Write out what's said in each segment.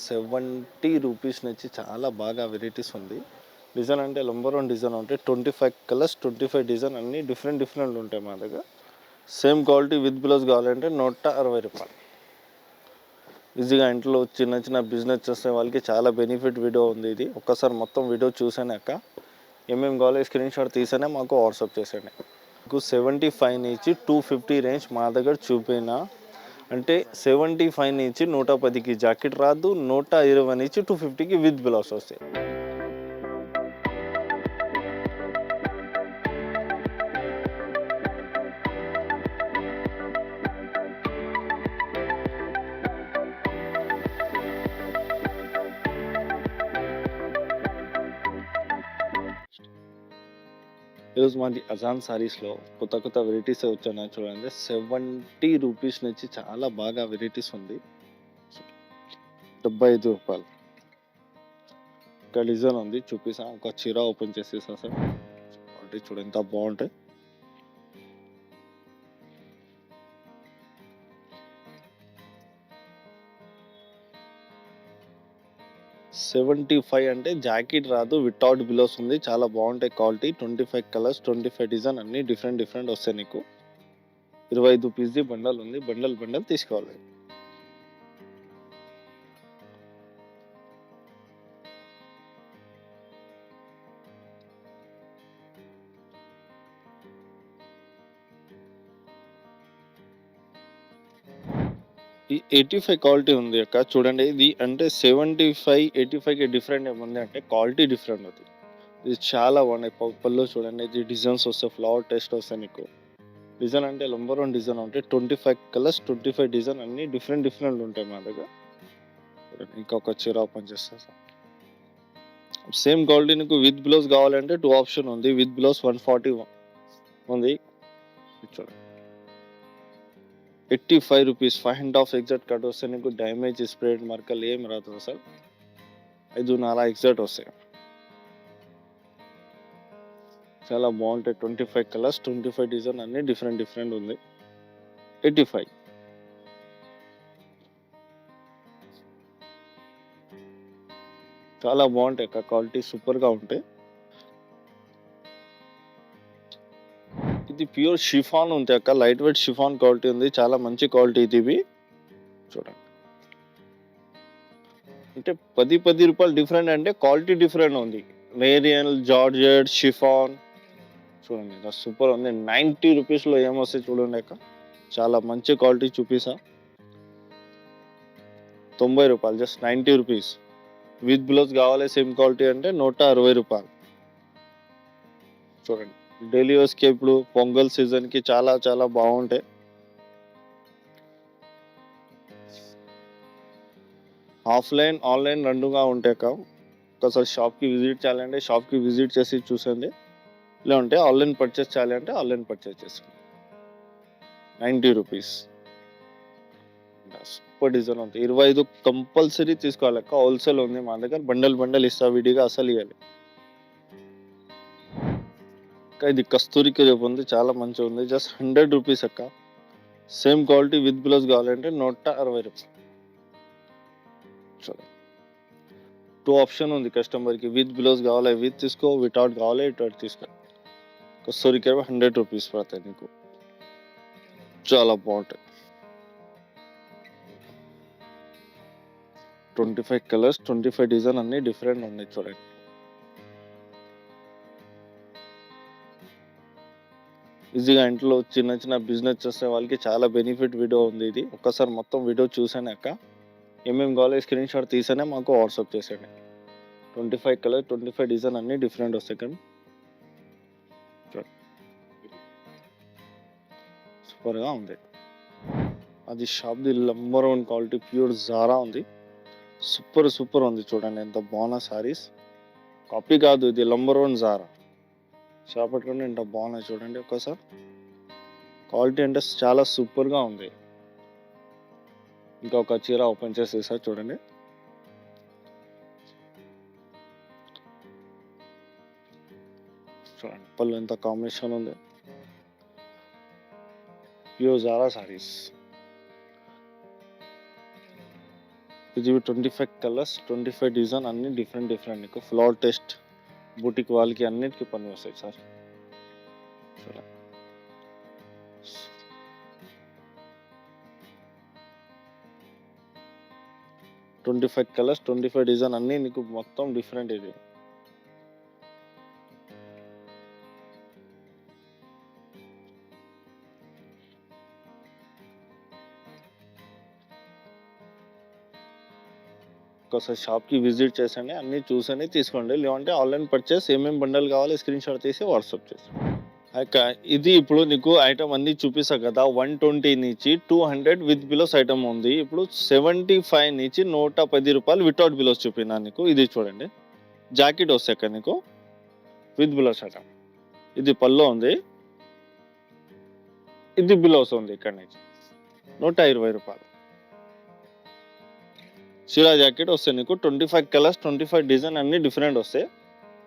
70 rupees నుంచి చాలా బాగా వెరైటీస్ ఉంది. డిజైన్ అంటే నంబర్ 1 డిజైన్ ఉంటాయి. 25 కలర్స్, 25 డిజైన్ అన్నీ డిఫరెంట్ ఉంటాయి మా దగ్గర. సేమ్ క్వాలిటీ విత్ బ్లౌజ్ కావాలంటే 160 రూపాయలు. ఈజీగా ఇంట్లో చిన్న బిజినెస్ చేసే వాళ్ళకి చాలా బెనిఫిట్ వీడియో ఉంది ఇది. ఒక్కసారి మొత్తం వీడియో చూసాక ఏమేమి కావాలో స్క్రీన్ షాట్ తీసానే మాకు వాట్సాప్ చేసేయండి. మీకు 75 నుంచి 250 రేంజ్ మా దగ్గర చూపిన అంటే 75 నుంచి 110కి జాకెట్ రాదు, 120 నుంచి 250కి విత్ బ్లౌజ్ వస్తాయి. ఈరోజు మాది అజాన్ సారీస్లో కొత్త వెరైటీస్ వచ్చాయి చూడండి. 70 రూపీస్ నుంచి చాలా బాగా వెరైటీస్ ఉంది. 75 రూపాయలు ఒక డిజైన్ ఉంది చూపిస్తా. ఒక చీర ఓపెన్ చేసేసా సార్. క్వాలిటీ చూడండి ఎంత బాగుంటాయి. $75 అంటే జాకెట్ రాదు, వితౌట్ బిలోస్ ఉంది. చాలా బాగుంటాయి క్వాలిటీ. 25 కలర్స్, 25 డిజైన్ అన్ని డిఫరెంట్ వస్తాయి నీకు. 25 పీస్ది బండల్ ఉంది. బండల్ తీసుకోవాలి. ఈ 85 క్వాలిటీ ఉంది అక్క చూడండి. ఇది అంటే 75, 85కి డిఫరెంట్ ఏముంది అంటే క్వాలిటీ డిఫరెంట్ అవుతుంది. ఇది చాలా బాగున్నాయి. పళ్ళు చూడండి, ఇది డిజైన్స్ వస్తాయి, ఫ్లవర్ టెస్ట్ వస్తాయి నీకు. డిజైన్ అంటే నంబర్ 1 డిజైన్ ఉంటాయి. 25 కలర్స్, 25 డిజైన్ అన్ని డిఫరెంట్ ఉంటాయి మా దగ్గర. ఇంకొక చీర ఓపెన్ చేస్తా సార్. సేమ్ క్వాలిటీ నీకు విత్ బ్లౌజ్ కావాలంటే 2 ఆప్షన్ ఉంది. విత్ బ్లౌజ్ 140 ఉంది చూడండి. 85 రూపీస్ 5.5 ఎగ్జాక్ట్ కట్ వస్తే నీకు డ్యామేజ్ స్ప్రెడ్ మార్కలు ఏం రాదు అసలు. 5.5 ఎగ్జాక్ట్ వస్తాయి. చాలా బాగుంటాయి. 25 కలర్స్, 25 డిజైన్ అన్ని డిఫరెంట్ ఉంది. 85 చాలా బాగుంటాయి అక్క. క్వాలిటీ సూపర్గా ఉంటాయి. ఇది ప్యూర్ షిఫాన్ ఉంది అక్క. లైట్ వెయిట్ షిఫాన్ క్వాలిటీ ఉంది. చాలా మంచి క్వాలిటీ ఇది. చూడండి అంటే 10 రూపాయలు డిఫరెంట్ అంటే క్వాలిటీ డిఫరెంట్ ఉంది. మేరియల్, జార్జెట్, షిఫాన్ చూడండి సూపర్ ఉంది. 90 రూపీస్లో ఏమొస్తాయి చూడండి అక్క. చాలా మంచి క్వాలిటీ చూపిస్తా. 90 రూపాయలు జస్ట్ 90 రూపీస్. విత్ బ్లౌజ్ కావాలి సేమ్ క్వాలిటీ అంటే 160 రూపాయలు. చూడండి డైలీ యూస్కి ఇప్పుడు పొంగల్ సీజన్కి చాలా బాగుంటాయి. ఆఫ్లైన్, ఆన్లైన్ రెండుగా ఉంటాయి అక్క. ఒకసారి షాప్కి విజిట్ చేయాలంటే షాప్కి విజిట్ చేసి చూసండి. లేదంటే ఆన్లైన్ పర్చేస్ చేయాలంటే ఆన్లైన్ పర్చేస్ చేసుకోండి. 90 రూపీస్ సూపర్ డిజైన్ ఉంది. 25 కంపల్సరీ తీసుకోవాలి అక్క. హోల్సేల్ ఉంది మా దగ్గర. బండల్ ఇస్తా, విడిగా అసలు ఇవ్వాలి. ఇది కస్తూరికి రేపు ఉంది. చాలా మంచిగా ఉంది. జస్ట్ 100 రూపీస్ అక్క. సేమ్ క్వాలిటీ విత్ బ్లౌజ్ కావాలంటే 160 రూపాయలు. చూడండి 2 ఆప్షన్ ఉంది కస్టమర్కి. విత్ బ్లౌజ్ కావాలి విత్ తీసుకో, వితౌట్ కావాలి వితౌట్ తీసుకో. కస్తూరికి 100 రూపీస్ పడతాయి నీకు. చాలా బాగుంటాయి. 25 కలర్స్, 25 డిజైన్ అన్ని డిఫరెంట్ ఉన్నాయి చూడండి. ఈజీగా ఇంట్లో చిన్న బిజినెస్ చేసే వాళ్ళకి చాలా బెనిఫిట్ వీడియో ఉంది ఇది. ఒక్కసారి మొత్తం వీడియో చూసాక ఏమేమి కావాలో స్క్రీన్ షాట్ తీసానే మాకు వాట్సాప్ చేసేయండి. 25 కలర్, 25 డిజైన్ అన్ని డిఫరెంట్ వస్తాయి కానీ సూపర్గా ఉంది. అది షాప్ది నంబర్ 1 క్వాలిటీ ప్యూర్ జారా ఉంది. సూపర్ ఉంది. చూడండి ఎంత బాగున్నా సారీస్. కాపీ కాదు, ఇది నంబర్ 1 జారా. షాప్ పెట్టుకుంటే ఎంత బాగున్నాయి చూడండి ఒక్కసారి. క్వాలిటీ అంటే చాలా సూపర్గా ఉంది. ఇంకొక చీర ఓపెన్ చేసేసా చూడండి. చూడండి పళ్ళు ఎంత కాంబినేషన్ ఉంది. Pure Zara saris. ఇది 25 కలర్స్ 25 డిజైన్ అన్ని డిఫరెంట్ నీకు ఫ్లోర్ టెస్ట్ బూటిక్ వాళ్ళకి అన్నిటికీ పని వస్తాయి సార్. సరే 25 కలర్స్ 25 డిజైన్ అన్ని నీకు మొత్తం డిఫరెంట్ ఇది. ఒకసారి షాప్కి విజిట్ చేసండి, అన్నీ చూసండి తీసుకోండి. లేదంటే ఆన్లైన్ పర్చేస్ ఏమేమి బండల్ కావాలి స్క్రీన్ షాట్ తీసి వాట్సాప్ చేసి. ఇది ఇప్పుడు నీకు ఐటమ్ అన్ని చూపిస్తా కదా. 120 నుంచి 200 విత్ బిలోస్ ఐటమ్ ఉంది. ఇప్పుడు 75 నుంచి 110 రూపాయలు వితౌట్ బిలోస్ చూపినా నీకు. ఇది చూడండి, జాకెట్ వస్తాయి నీకు విత్ బిలోస్ ఐటమ్. ఇది పల్లో ఉంది, ఇది బిలోస్ ఉంది. ఇక్కడ నుంచి 120 రూపాయలు. చీరా జాకెట్ వస్తాయి నీకు 25 కలర్స్ 25 డిజైన్ అన్ని డిఫరెంట్ వస్తాయి.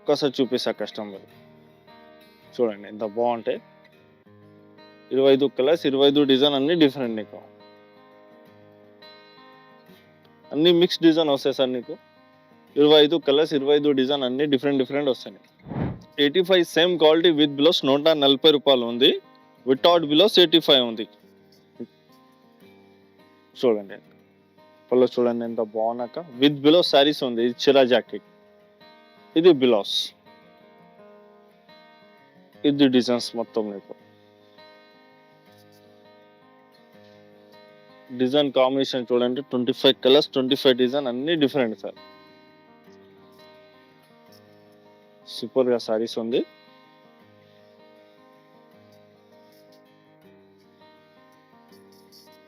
ఒకసారి చూపిస్తా కస్టమర్ చూడండి ఎంత బాగుంటాయి. 25 కలర్స్ 25 డిజైన్ అన్ని డిఫరెంట్ నీకు. అన్ని మిక్స్ డిజైన్ వస్తాయి సార్ నీకు. 25 కలర్స్ 25 డిజైన్ అన్ని డిఫరెంట్ వస్తాయి. 85 సేమ్ క్వాలిటీ విత్ బిలోస్ 140 రూపాయలు ఉంది. వితౌట్ బిలోస్ 85 ఉంది. చూడండి పళ్ళు చూడండి ఎంత బాగున్నాక. విత్ బిలోస్ శారీస్ ఉంది. ఇది చిరా జాకెట్, ఇది బిలోస్, ఇది డిజైన్స్ మొత్తం నీకు. డిజైన్ కాంబినేషన్ చూడండి 25 కలర్స్ 25 డిజైన్ అన్ని డిఫరెంట్ సార్. సూపర్ గా సారీస్ ఉంది.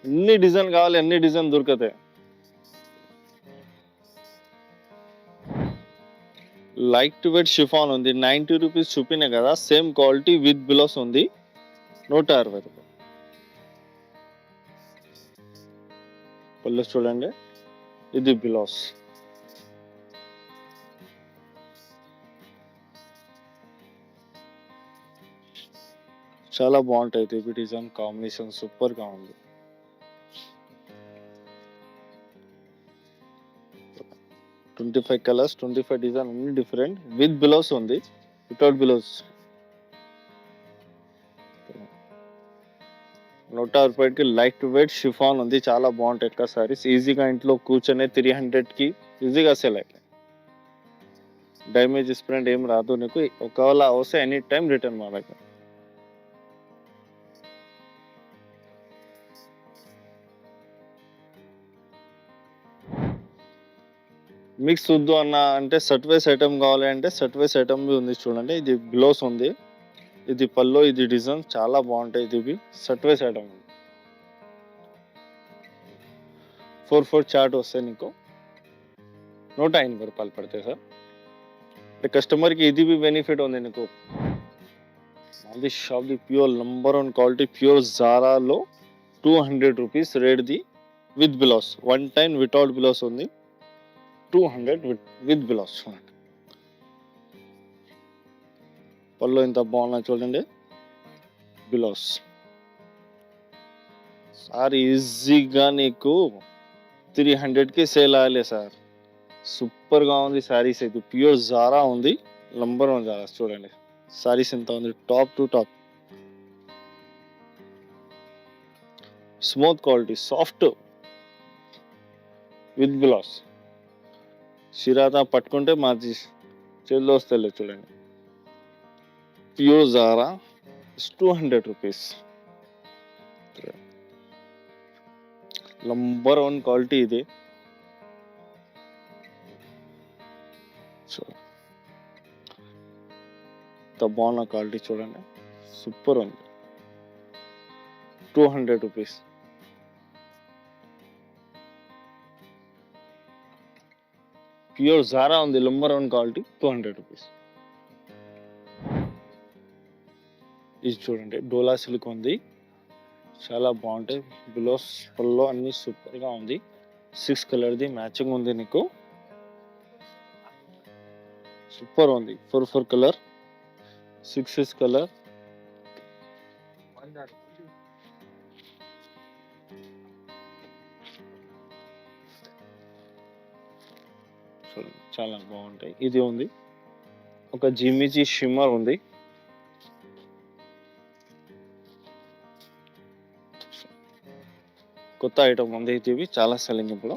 ఎన్ని డిజైన్ కావాలి అన్ని డిజైన్ దొరుకుతాయి. లైట్ వెయిట్ షిఫాన్ ఉంది 90 రూపీస్ చూపినా కదా. సేమ్ క్వాలిటీ విత్ బిలోస్ ఉంది 160 రూపాయలు. పళ్ళు చూడండి, ఇది బిలోస్. చాలా బాగుంటాయి. ఇది డిజైన్ కాంబినేషన్ సూపర్ గా ఉంది. ట్వంటీ 25 కలర్స్ 25 డిజైన్ అన్ని డిఫరెంట్. విత్ బిలోస్ ఉంది, వితౌట్ బిలోస్. 160 రూపాయలకి లైట్ వెయిట్ షిఫాన్ ఉంది. చాలా బాగుంటాయి ఎక్క సారీస్. ఈజీగా ఇంట్లో కూర్చొని 300కి ఈజీగా సెల్ అవుతాయి. డ్యామేజ్ ప్రింట్ ఏం రాదు నీకు. ఒకవేళ వస్తే ఎనీ టైం రిటర్న్ మా దగ్గర. మిక్స్ వద్దు అన్న అంటే సెట్ వైస్ ఐటమ్ కావాలి అంటే సెట్ వైస్ ఐటమ్ ఉంది చూడండి. ఇది బ్లౌజ్ ఉంది, ఇది పల్లో, ఇది డిజైన్ చాలా బాగుంటాయి. ఇది సెట్ వైస్ ఐటమ్ ఉంది. 4 చార్ట్ వస్తాయి నీకు. 180 రూపాయలు పడతాయి సార్. అంటే కస్టమర్కి ఇది బెనిఫిట్ ఉంది నీకు. అది షాప్ ది ప్యూర్ నంబర్ 1 క్వాలిటీ ప్యూర్ జారాలో 200 రూపీస్ రేట్ది విత్ బిలౌస్. 110 వితౌట్ బిలౌస్ ఉంది, 200 విత్ బిలౌస్. చూడండి పళ్ళు ఎంత బాగున్నాయి చూడండి. బిలౌస్ సార్ ఈజీగా నీకు 300కి సేల్ అయ్యలే సార్. సూపర్ గా ఉంది శారీస్. అయితే ప్యూర్ జారా ఉంది, నంబర్ 1 జారా. చూడండి శారీస్ ఎంత ఉంది, top to top. Smooth quality soft with blouse. షిరాతా పట్టుకుంటే మాది చేతిలో వస్తలే. చూడండి ప్యూర్ జారా 200 రూపీస్. నంబర్ 1 క్వాలిటీ ఇది. బాగున్న క్వాలిటీ చూడండి, సూపర్ ఉంది. 200 రూపీస్. ప్యూర్ జారా ఉంది, నంబర్ 1 క్వాలిటీ, 200 రూపీస్. ఇది చూడండి డోలా సిల్క్ ఉంది, చాలా బాగుంటాయి. బ్లౌజ్ పల్లో అన్ని సూపర్ గా ఉంది. 6 కలర్ది మ్యాచింగ్ ఉంది నీకు. సూపర్ ఉంది. 4 కలర్, 6 కలర్. చూడండి చాలా బాగుంటాయి. ఇది ఉంది, ఒక జిమిజీ షిమ్మర్ ఉంది. కొత్త ఐటమ్ ఉంది ఇది, చాలా సెల్లింగ్ ఇప్పుడు.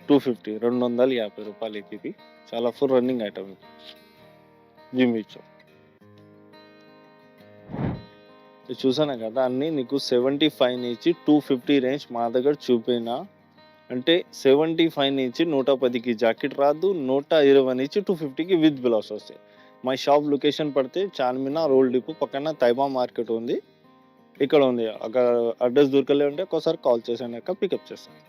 250 250 ఇది. చాలా ఫుల్ రన్నింగ్ ఐటమ్ ఇది జిమిచో. ఇది చూసాను కదా అన్నీ నీకు 75 నుంచి 250 రేంజ్ మా దగ్గర చూపినా. అంటే 75 నుంచి 110కి జాకెట్ రాదు, 120 నుంచి 250కి విత్ బ్లౌజ్ వస్తాయి. మా షాప్ లొకేషన్ పడితే చార్మినార్ రోడ్ డిపో పక్కన తైబా మార్కెట్ ఉంది, ఇక్కడ ఉంది. అక్కడ అడ్రస్ దొరకలే ఉంటే ఒకసారి కాల్ చేసాక పికప్ చేస్తాను.